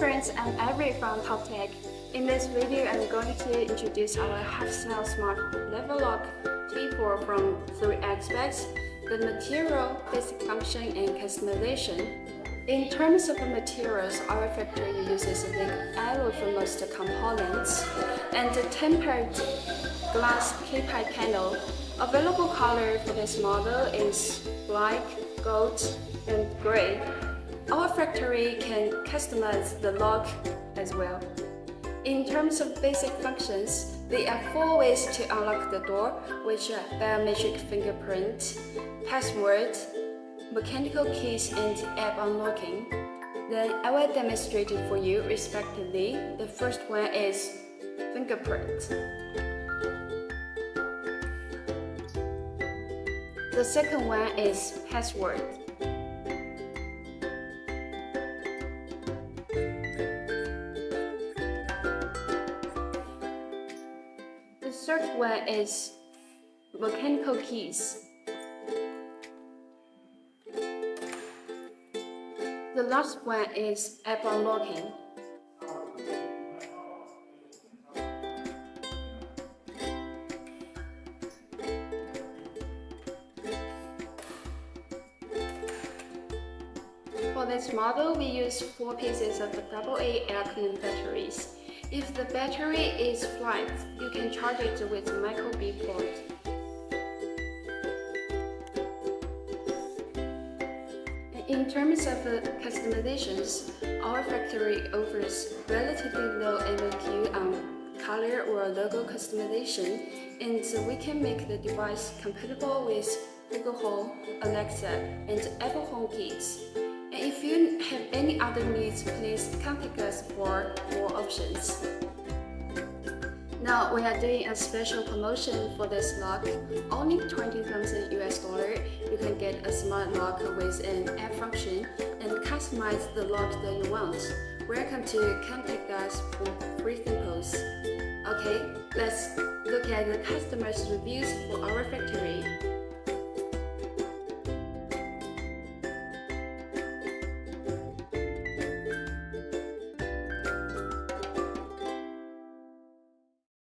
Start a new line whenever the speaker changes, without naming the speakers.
friends, I'm Avery from TOPTEQ. In this video, I'm going to introduce our half-cell smart lever lock T4 from 3 aspects: the material, basic function, and customization. In terms of the materials, our factory uses zinc alloy for most components, and the tempered glass K-pipe panel. Available color for this model is black, gold, and gray. Our factory can customize the lock as well. In terms of basic functions, there are 4 ways to unlock the door, which are biometric fingerprint, password, mechanical keys, and app unlocking. Then I will demonstrate it for you respectively. The first one is fingerprint. The second one is password. The third one is mechanical keys. The last one is app unlocking. For this model, we use 4 pieces of AA air-clean batteries. If the battery is flat, you can charge it with a micro B port. In terms of customizations, our factory offers relatively low MOQ on color or logo customization, and we can make the device compatible with Google Home, Alexa, and Apple Home Keys. And if you have any other needs, please contact us for more options. Now we are doing a special promotion for this lock. Only $20,000 US. You can get a smart lock with an app function and customize the lock that you want. Welcome to contact us for free samples. Okay, let's look at the customers' reviews for our factory.